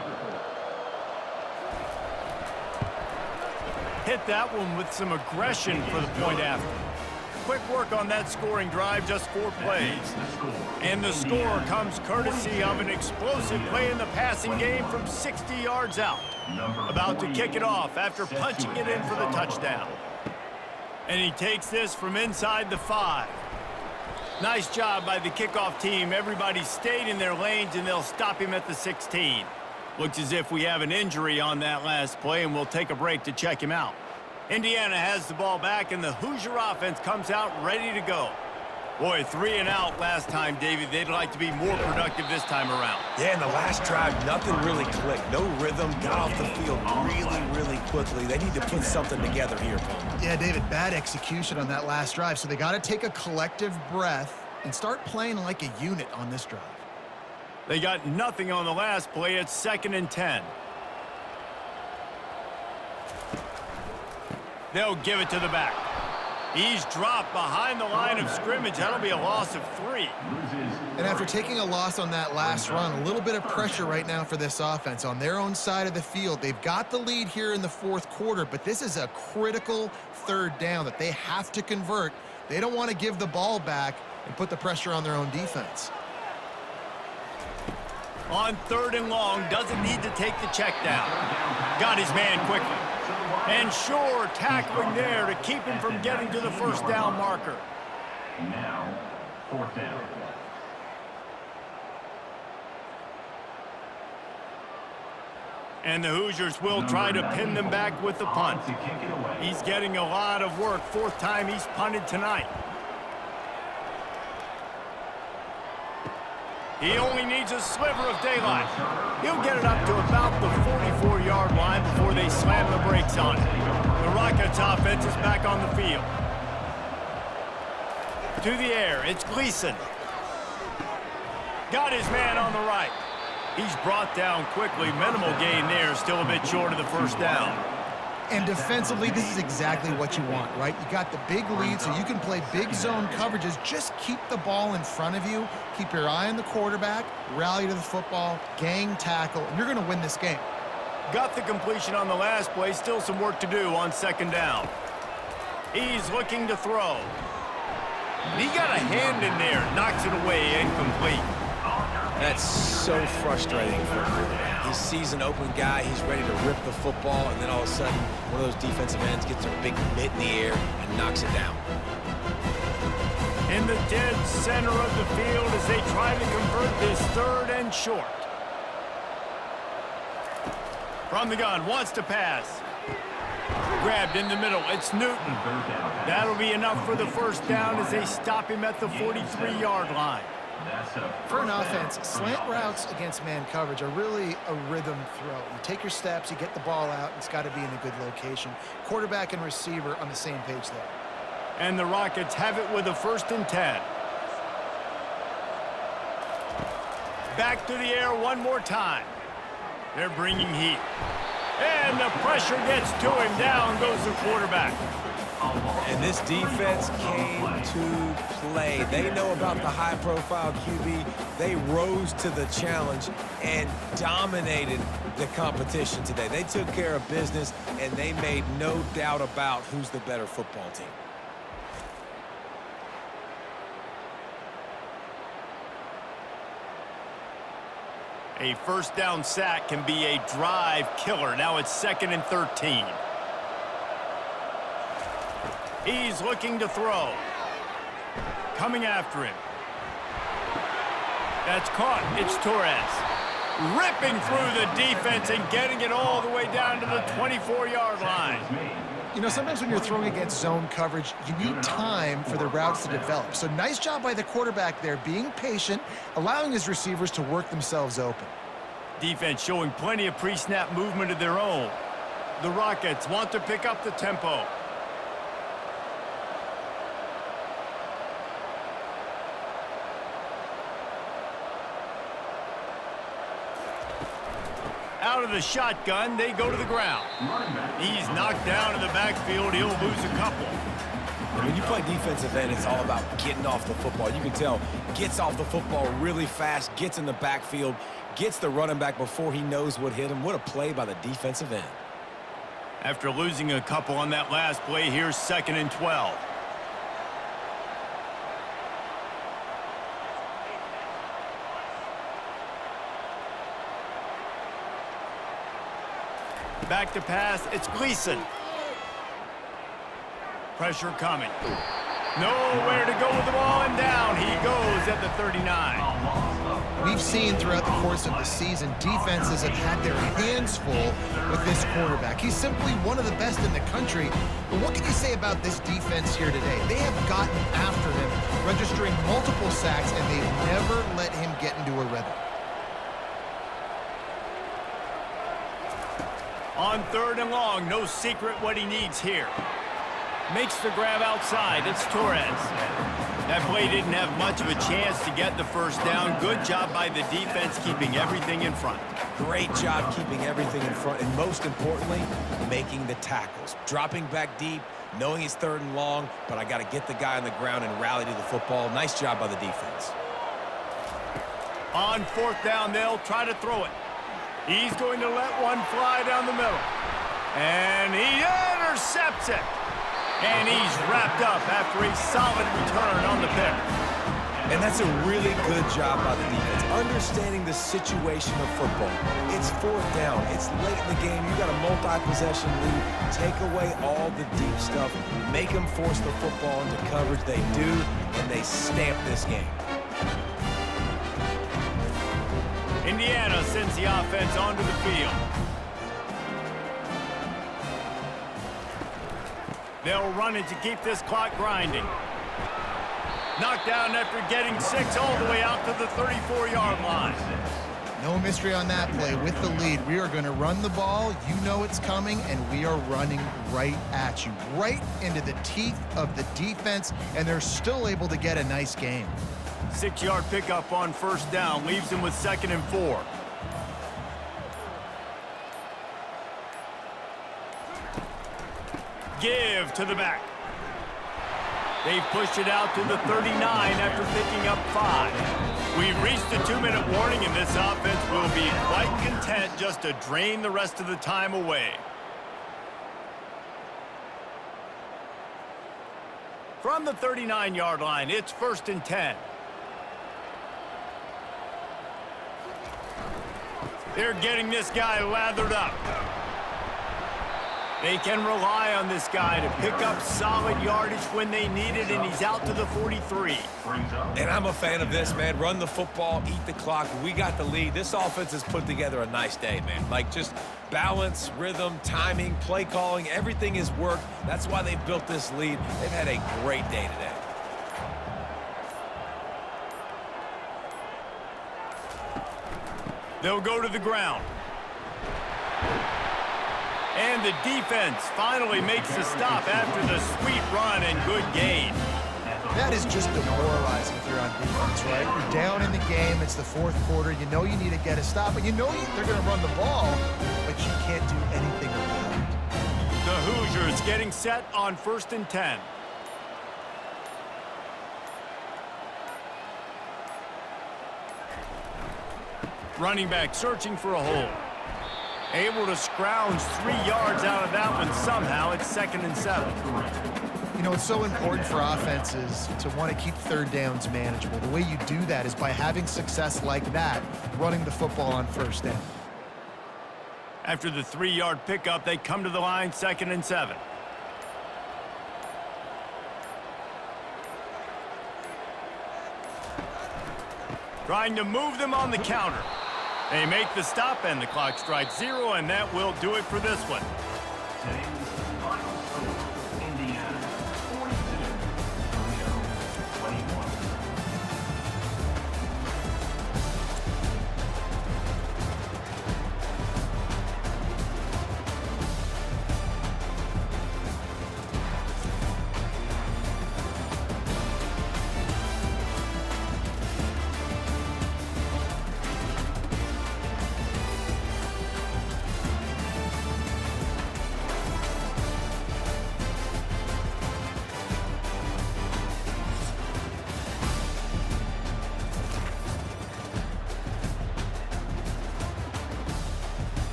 Hit that one with some aggression for the point after. Quick work on that scoring drive, just 4 plays. And the score comes courtesy of an explosive play in the passing game from 60 yards out. About to kick it off after punching it in for the touchdown. And he takes this from inside the 5. Nice job by the kickoff team. Everybody stayed in their lanes, and they'll stop him at the 16. Looks as if we have an injury on that last play, and we'll take a break to check him out. Indiana has the ball back, and the Hoosier offense comes out ready to go. Boy, 3 and out last time, David. They'd like to be more productive this time around. Yeah, in the last drive, nothing really clicked. No rhythm, got off the field really quickly. They need to put something together here, Paul. Yeah, David, bad execution on that last drive, so they got to take a collective breath and start playing like a unit on this drive. They got nothing on the last play. It's 2nd and 10. They'll give it to the back. He's dropped behind the line of scrimmage. That'll be a loss of 3. And after taking a loss on that last run, a little bit of pressure right now for this offense on their own side of the field. They've got the lead here in the 4th quarter, but this is a critical 3rd down that they have to convert. They don't want to give the ball back and put the pressure on their own defense. On 3rd and long, doesn't need to take the check down. Got his man quickly. And sure, tackling there to keep him from getting to the 1st down marker. Now, 4th down. And the Hoosiers will try to pin them back with the punt. He's getting a lot of work. 4th time he's punted tonight. He only needs a sliver of daylight. He'll get it up to about the 44-yard line before they slam the brakes on it. The Rockets offense is back on the field. To the air, it's Gleason. Got his man on the right. He's brought down quickly. Minimal gain there, still a bit short of the 1st down. And defensively, this is exactly what you want, right? You got the big lead, so you can play big zone coverages. Just keep the ball in front of you. Keep your eye on the quarterback, rally to the football, gang tackle, and you're going to win this game. Got the completion on the last play. Still some work to do on 2nd down. He's looking to throw. He got a hand in there. Knocks it away, incomplete. That's so frustrating for him. He sees an open guy, he's ready to rip the football, and then all of a sudden, one of those defensive ends gets a big mitt in the air and knocks it down. In the dead center of the field as they try to convert this 3rd and short. From the gun, wants to pass. Grabbed in the middle, it's Newton. That'll be enough for the 1st down as they stop him at the 43-yard line. For an offense, slant routes against man coverage are really a rhythm throw. You take your steps, you get the ball out, it's got to be in a good location. Quarterback and receiver on the same page there. And the Rockets have it with a 1st and 10. Back to the air one more time. They're bringing heat. And the pressure gets to him. Down goes the quarterback. And this defense came to play. They know about the high-profile QB. They rose to the challenge and dominated the competition today. They took care of business, and they made no doubt about who's the better football team. A first down sack can be a drive killer. Now it's 2nd and 13. He's looking to throw. Coming after him. That's caught. It's Torres. Ripping through the defense and getting it all the way down to the 24-yard line. You know, sometimes when you're throwing against zone coverage, you need time for the routes to develop. So nice job by the quarterback there, being patient, allowing his receivers to work themselves open. Defense showing plenty of pre-snap movement of their own. The Rockets want to pick up the tempo. Out of the shotgun, they go to the ground. He's knocked down in the backfield. He'll lose a couple. When you play defensive end, it's all about getting off the football. You can tell, gets off the football really fast, gets in the backfield, gets the running back before he knows what hit him. What a play by the defensive end. After losing a couple on that last play, here's 2nd and 12. Back to pass, it's Gleason. Pressure coming. Nowhere to go with the ball, and down he goes at the 39. We've seen throughout the course of the season, defenses have had their hands full with this quarterback. He's simply one of the best in the country. But what can you say about this defense here today? They have gotten after him, registering multiple sacks, and they've never let him get into a rhythm. On 3rd and long, no secret what he needs here. Makes the grab outside. It's Torres. That play didn't have much of a chance to get the first down. Good job by the defense keeping everything in front. Great job keeping everything in front, and most importantly, making the tackles. Dropping back deep, knowing it's 3rd and long, but I got to get the guy on the ground and rally to the football. Nice job by the defense. On 4th down, they'll try to throw it. He's going to let one fly down the middle. And he intercepts it. And he's wrapped up after a solid return on the pick. And that's a really good job by the defense, understanding the situation of football. It's 4th down. It's late in the game. You got a multi-possession lead. Take away all the deep stuff. Make them force the football into coverage. They do, and they stamp this game. Indiana sends the offense onto the field. They'll run it to keep this clock grinding. Knocked down after getting 6 all the way out to the 34-yard line. No mystery on that play. With the lead, we are going to run the ball. You know it's coming, and we are running right at you, right into the teeth of the defense, and they're still able to get a nice game. 6-yard pickup on 1st down leaves him with 2nd and 4. Give to the back. They've pushed it out to the 39 after picking up 5. We've reached the 2-minute warning, and this offense will be quite content just to drain the rest of the time away. From the 39-yard line, it's 1st and 10. They're getting this guy lathered up. They can rely on this guy to pick up solid yardage when they need it, and he's out to the 43. And I'm a fan of this, man. Run the football, eat the clock. We got the lead. This offense has put together a nice day, man. Like, just balance, rhythm, timing, play calling, everything has worked. That's why they've built this lead. They've had a great day today. They'll go to the ground. And the defense finally makes the stop after the sweet run and good gain. That is just demoralizing if you're on defense, right? You're down in the game. It's the 4th quarter. You know you need to get a stop, and you know they're going to run the ball, but you can't do anything about it. The Hoosiers getting set on 1st and 10. Running back searching for a hole. Able to scrounge 3 yards out of that one somehow. It's 2nd and 7. You know, it's so important for offenses to want to keep third downs manageable. The way you do that is by having success like that, running the football on first down. After the 3-yard pickup, they come to the line, 2nd and 7. Trying to move them on the counter. They make the stop, and the clock strikes 0, and that will do it for this one.